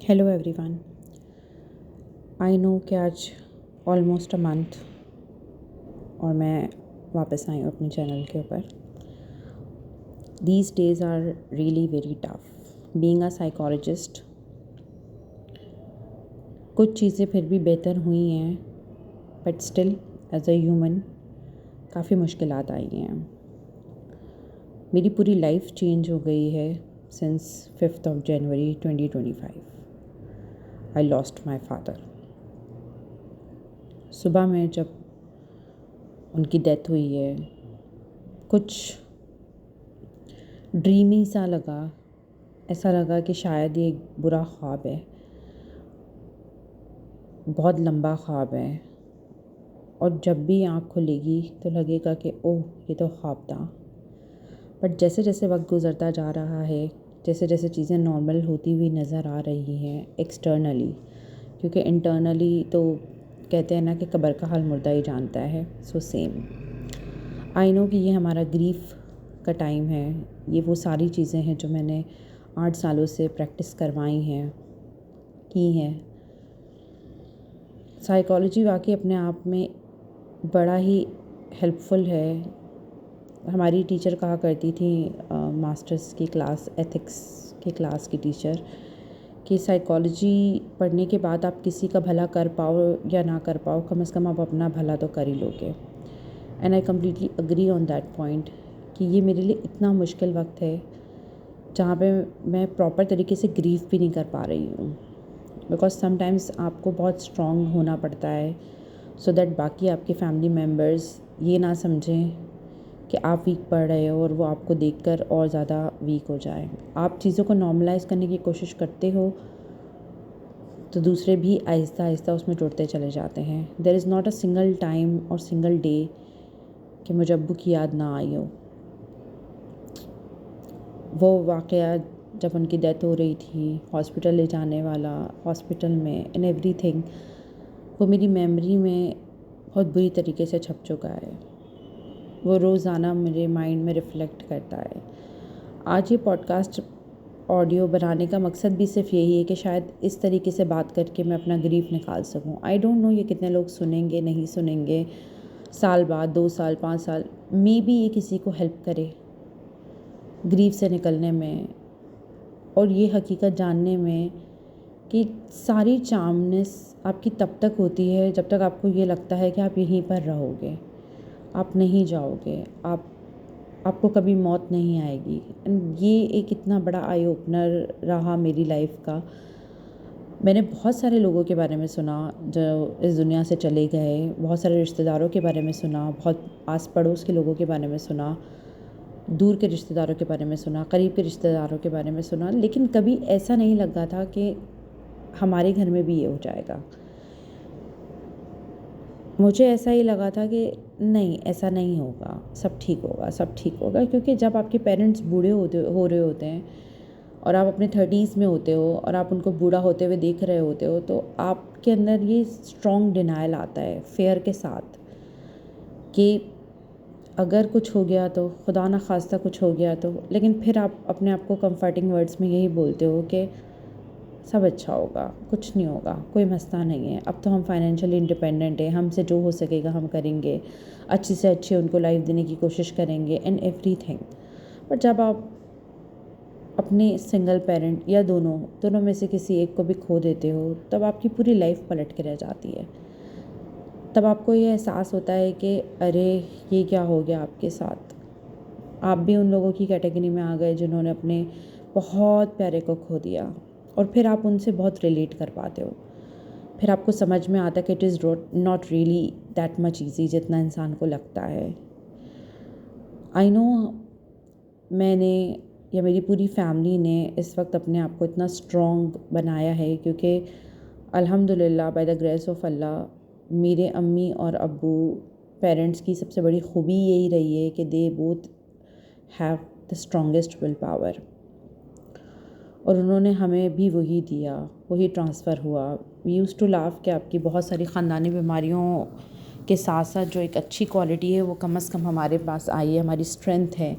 Hello everyone. I know कि आज almost a month और मैं वापस आई हूँ अपने चैनल के ऊपर। These days are really very tough being a psychologist. कुछ चीज़ें फिर भी बेहतर हुई हैं, but still as a human काफ़ी मुश्किलात आई हैं। मेरी पूरी लाइफ चेंज हो गई है since 5th of January 2025। I lost my father. सुबह में जब उनकी डेथ हुई है, कुछ ड्रीमी सा लगा। ऐसा लगा कि शायद ये एक बुरा ख्वाब है, बहुत लंबा ख्वाब है, और जब भी आँख खुलेगी तो लगेगा कि ओह ये तो ख्वाब था। बट जैसे जैसे वक्त गुज़रता जा रहा है, जैसे जैसे चीज़ें नॉर्मल होती हुई नज़र आ रही हैं एक्सटर्नली, क्योंकि इंटरनली तो कहते हैं ना कि कब्र का हाल मुर्दा ही जानता है। सो सेम आई नो कि ये हमारा ग्रीफ का टाइम है। ये वो सारी चीज़ें हैं जो मैंने 8 सालों से प्रैक्टिस करवाई हैं, की हैं। साइकोलॉजी वाकई अपने आप में बड़ा ही हेल्पफुल है। हमारी टीचर कहा करती थी, मास्टर्स की क्लास, एथिक्स की क्लास की टीचर, कि साइकोलॉजी पढ़ने के बाद आप किसी का भला कर पाओ या ना कर पाओ, कम से कम आप अपना भला तो कर ही लोगे। And I completely agree on that point कि ये मेरे लिए इतना मुश्किल वक्त है जहाँ पे मैं प्रॉपर तरीके से ग्रीफ भी नहीं कर पा रही हूँ। बिकॉज समटाइम्स आपको बहुत स्ट्रॉन्ग होना पड़ता है सो दैट बाकी आपके फैमिली मेम्बर्स ये ना समझें कि आप वीक पड़ रहे हो और वो आपको देखकर और ज़्यादा वीक हो जाए। आप चीज़ों को नॉर्मलाइज़ करने की कोशिश करते हो तो दूसरे भी आहिस्ता आहिस्ता उसमें जुड़ते चले जाते हैं। There is not a single time और सिंगल डे कि मुझे अब्बू की याद ना आई हो। वो वाक़या जब उनकी डेथ हो रही थी, हॉस्पिटल ले जाने वाला, हॉस्पिटल में एंड एवरीथिंग, वो मेरी मेमोरी में बहुत बुरी तरीके से छप चुका है। वो रोज़ाना मेरे माइंड में रिफ़्लेक्ट करता है। आज ये पॉडकास्ट ऑडियो बनाने का मकसद भी सिर्फ यही है कि शायद इस तरीके से बात करके मैं अपना ग्रीफ निकाल सकूं। आई डोंट नो ये कितने लोग सुनेंगे, नहीं सुनेंगे, साल बाद, 2 साल, 5 साल, मे बी ये किसी को हेल्प करे ग्रीफ से निकलने में और ये हकीकत जानने में कि सारी चार्मनेस आपकी तब तक होती है जब तक आपको ये लगता है कि आप यहीं पर रहोगे, आप नहीं जाओगे, आपको कभी मौत नहीं आएगी। एंड ये एक इतना बड़ा आई ओपनर रहा मेरी लाइफ का। मैंने बहुत सारे लोगों के बारे में सुना जो इस दुनिया से चले गए, बहुत सारे रिश्तेदारों के बारे में सुना, बहुत आस पड़ोस के लोगों के बारे में सुना, दूर के रिश्तेदारों के बारे में सुना, करीब के रिश्तेदारों के बारे में सुना, लेकिन कभी ऐसा नहीं लगा था कि हमारे घर में भी ये हो जाएगा। मुझे ऐसा ही लगा था कि नहीं, ऐसा नहीं होगा, सब ठीक होगा, सब ठीक होगा। क्योंकि जब आपके पेरेंट्स बूढ़े हो रहे होते हैं और आप अपने 30s में होते हो और आप उनको बूढ़ा होते हुए देख रहे होते हो, तो आपके अंदर ये स्ट्रॉन्ग डिनायल आता है फेयर के साथ कि अगर कुछ हो गया तो, खुदा ना खास्ता कुछ हो गया तो। लेकिन फिर आप अपने आप को कंफर्टिंग वर्ड्स में यही बोलते हो कि सब अच्छा होगा, कुछ नहीं होगा, कोई मसला नहीं है, अब तो हम फाइनेंशियली इंडिपेंडेंट हैं, हमसे जो हो सकेगा हम करेंगे, अच्छी से अच्छी उनको लाइफ देने की कोशिश करेंगे एंड एवरीथिंग। बट जब आप अपने सिंगल पेरेंट या दोनों में से किसी एक को भी खो देते हो, तब आपकी पूरी लाइफ पलट के रह जाती है। तब आपको ये एहसास होता है कि अरे ये क्या हो गया आपके साथ। आप भी उन लोगों की कैटेगरी में आ गए जिन्होंने अपने बहुत प्यारे को खो दिया, और फिर आप उनसे बहुत रिलेट कर पाते हो। फिर आपको समझ में आता है कि it is not really that much easy जितना इंसान को लगता है। आई नो मैंने या मेरी पूरी फैमिली ने इस वक्त अपने आप को इतना स्ट्रॉन्ग बनाया है क्योंकि अल्हम्दुलिल्लाह बाय द ग्रेस ऑफ अल्लाह मेरे अम्मी और अब्बू पेरेंट्स की सबसे बड़ी खूबी यही रही है कि they both have the strongest will power, और उन्होंने हमें भी वही दिया, वही ट्रांसफ़र हुआ। वी यूज़ टू लाफ कि आपकी बहुत सारी ख़ानदानी बीमारियों के साथ साथ जो एक अच्छी क्वालिटी है वो कम से कम हमारे पास आई है, हमारी स्ट्रेंथ है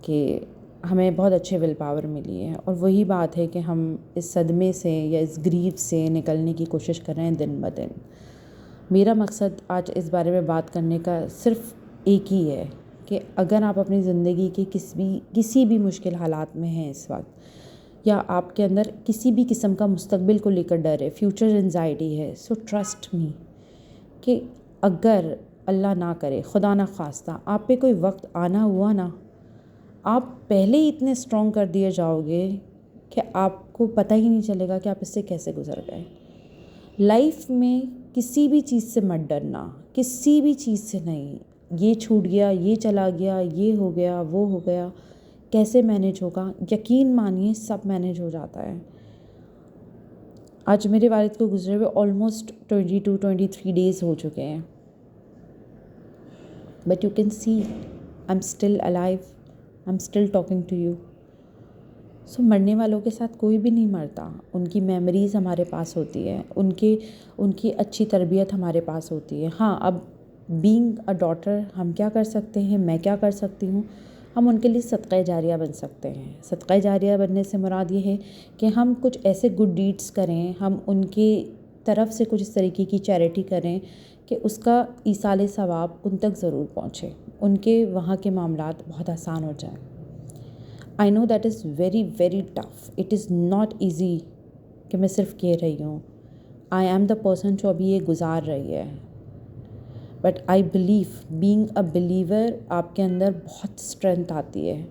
कि हमें बहुत अच्छे विल पावर मिली है, और वही बात है कि हम इस सदमे से या इस ग्रीफ से निकलने की कोशिश कर रहे हैं दिन ब दिन। मेरा मकसद आज इस बारे में बात करने का सिर्फ एक ही है कि अगर आप अपनी ज़िंदगी के किसी भी मुश्किल हालात में हैं इस वक्त, या आपके अंदर किसी भी किस्म का मुस्तकबिल को लेकर डर है, फ्यूचर एंजाइटी है, सो ट्रस्ट मी कि अगर अल्लाह ना करे, खुदा ना खास्ता, आप पे कोई वक्त आना हुआ ना, आप पहले ही इतने स्ट्रॉन्ग कर दिए जाओगे कि आपको पता ही नहीं चलेगा कि आप इससे कैसे गुजर गए। लाइफ में किसी भी चीज़ से मत डरना, किसी भी चीज़ से नहीं। ये छूट गया, ये चला गया, ये हो गया, वो हो गया, कैसे मैनेज होगा? यकीन मानिए सब मैनेज हो जाता है। आज मेरे वालिद को गुजरे हुए ऑलमोस्ट 22-23 डेज़ हो चुके हैं, but you can see I am still alive, I am still talking to you. So मरने वालों के साथ कोई भी नहीं मरता, उनकी मेमोरीज़ हमारे पास होती है, उनकी अच्छी तरबियत हमारे पास होती है। हाँ, अब बीइंग अ डॉटर हम क्या कर सकते हैं, मैं क्या कर सकती हूँ, हम उनके लिए सदक़ा जारिया बन सकते हैं। सदक़ा जारिया बनने से मुराद ये है कि हम कुछ ऐसे गुड डीड्स करें, हम उनकी तरफ से कुछ इस तरीके की चैरिटी करें कि उसका ईसाल सवाब उन तक ज़रूर पहुँचे, उनके वहाँ के मामलात बहुत आसान हो जाएं। I know that is very very tough, it is not easy कि मैं सिर्फ कह रही हूँ, आई एम द पर्सन जो अभी ये गुजार रही है, but I believe, being a believer, आपके अंदर बहुत स्ट्रेंथ आती है,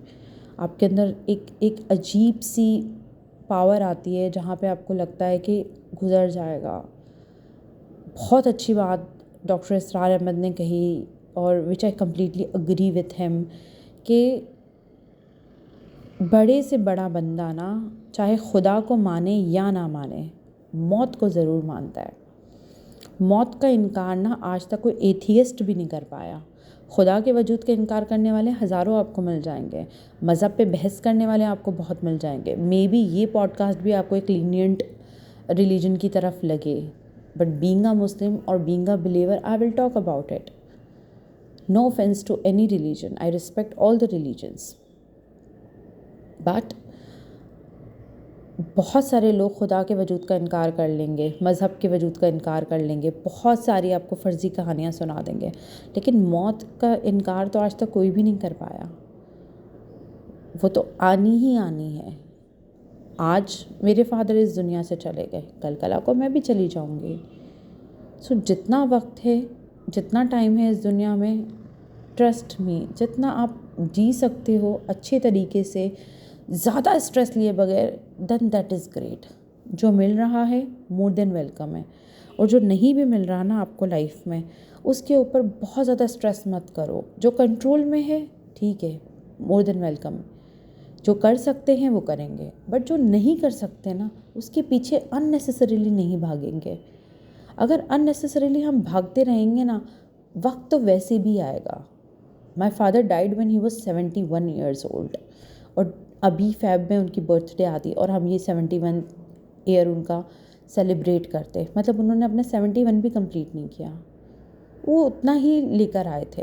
आपके अंदर एक अजीब सी पावर आती है जहाँ पे आपको लगता है कि गुजर जाएगा। बहुत अच्छी बात डॉक्टर इसरार अहमद ने कही, और which I completely agree with him, कि बड़े से बड़ा बंदा ना, चाहे खुदा को माने या ना माने, मौत को ज़रूर मानता है। मौत का इनकार ना आज तक कोई एथियस्ट भी नहीं कर पाया। खुदा के वजूद का इनकार करने वाले हज़ारों आपको मिल जाएंगे, मज़हब पे बहस करने वाले आपको बहुत मिल जाएंगे। मे बी ये पॉडकास्ट भी आपको एक लीनियंट रिलीजन की तरफ लगे, बट बीइंग अ मुस्लिम और being a believer, I will talk about it. No offence to any religion, I respect all the religions, but बहुत सारे लोग खुदा के वजूद का इनकार कर लेंगे, मज़हब के वजूद का इनकार कर लेंगे, बहुत सारी आपको फ़र्ज़ी कहानियाँ सुना देंगे, लेकिन मौत का इनकार तो आज तक कोई भी नहीं कर पाया। वो तो आनी ही आनी है। आज मेरे फादर इस दुनिया से चले गए, कल कला को मैं भी चली जाऊंगी। सो जितना वक्त है, जितना टाइम है इस दुनिया में, ट्रस्ट मी, जितना आप जी सकते हो अच्छे तरीके से, ज़्यादा स्ट्रेस लिए बगैर, देन दैट इज़ ग्रेट। जो मिल रहा है मोर देन वेलकम है, और जो नहीं भी मिल रहा ना आपको लाइफ में, उसके ऊपर बहुत ज़्यादा स्ट्रेस मत करो। जो कंट्रोल में है ठीक है, मोर देन वेलकम। जो कर सकते हैं वो करेंगे, बट जो नहीं कर सकते ना, उसके पीछे अननेसेसरीली नहीं भागेंगे। अगर अननेसेसरीली हम भागते रहेंगे ना, वक्त तो वैसे भी आएगा। My father died when he was 71 years old, और अभी फ़ैब में उनकी बर्थडे आती, और हम ये 71 ईयर उनका सेलिब्रेट करते। मतलब उन्होंने अपने 71 भी कंप्लीट नहीं किया, वो उतना ही लेकर आए थे।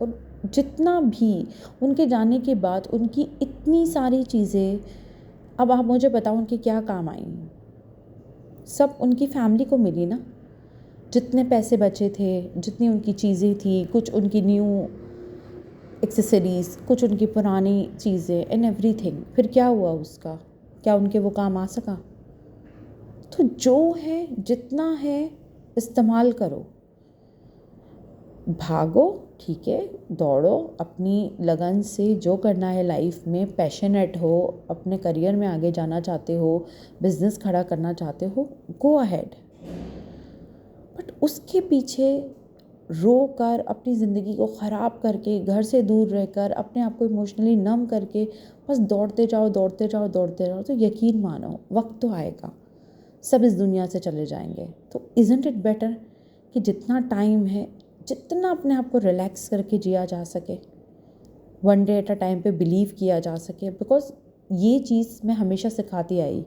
और जितना भी उनके जाने के बाद उनकी इतनी सारी चीज़ें, अब आप मुझे बताओ उनके क्या काम आई? सब उनकी फैमिली को मिली ना। जितने पैसे बचे थे, जितनी उनकी चीज़ें थी, कुछ उनकी न्यू एक्सेसरीज़, कुछ उनकी पुरानी चीज़ें एंड एवरीथिंग, फिर क्या हुआ उसका? क्या उनके वो काम आ सका? तो जो है, जितना है, इस्तेमाल करो। भागो ठीक है, दौड़ो अपनी लगन से, जो करना है लाइफ में, पैशनेट हो, अपने करियर में आगे जाना चाहते हो, बिजनेस खड़ा करना चाहते हो, गो अहेड। बट उसके पीछे रो कर, अपनी ज़िंदगी को ख़राब करके, घर से दूर रहकर, अपने आप को इमोशनली नम करके बस दौड़ते जाओ दौड़ते जाओ दौड़ते जाओ, तो यकीन मानो वक्त तो आएगा, सब इस दुनिया से चले जाएंगे। तो इज़न्ट इट बेटर कि जितना टाइम है, जितना अपने आप को रिलैक्स करके जिया जा सके, one day at a time पे बिलीव किया जा सके। बिकॉज ये चीज़ मैं हमेशा सिखाती आई,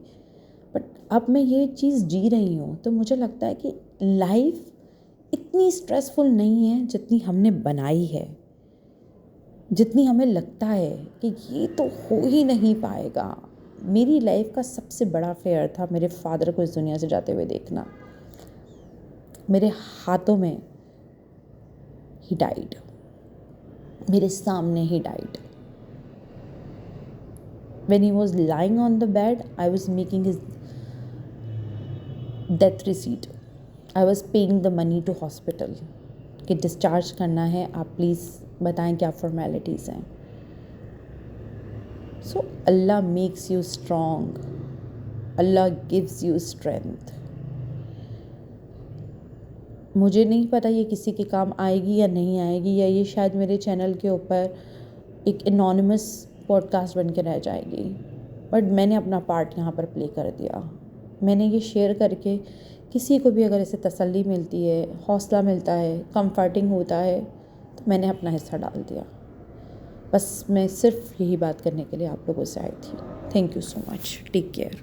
बट अब मैं ये चीज़ जी रही हूँ, तो मुझे लगता है कि लाइफ इतनी स्ट्रेसफुल नहीं है जितनी हमने बनाई है। जितनी हमें लगता है कि ये तो हो ही नहीं पाएगा। मेरी लाइफ का सबसे बड़ा फेयर था मेरे फादर को इस दुनिया से जाते हुए देखना। मेरे हाथों में ही डाइड, मेरे सामने he died. When he was lying on the bed, I was making his death receipt. I was paying the money to hospital कि डिस्चार्ज करना है, आप प्लीज़ बताएं क्या फॉर्मेलिटीज़ हैं। So Allah makes you strong, Allah gives you strength. मुझे नहीं पता ये किसी के काम आएगी या नहीं आएगी, या ये शायद मेरे चैनल के ऊपर एक एनोनिमस पॉडकास्ट बन के रह जाएगी, बट मैंने अपना पार्ट यहाँ पर प्ले कर दिया। मैंने ये शेयर करके किसी को भी अगर इससे तसल्ली मिलती है, हौसला मिलता है, कंफर्टिंग होता है, तो मैंने अपना हिस्सा डाल दिया। बस मैं सिर्फ यही बात करने के लिए आप लोगों से आई थी। Thank you so much, take care.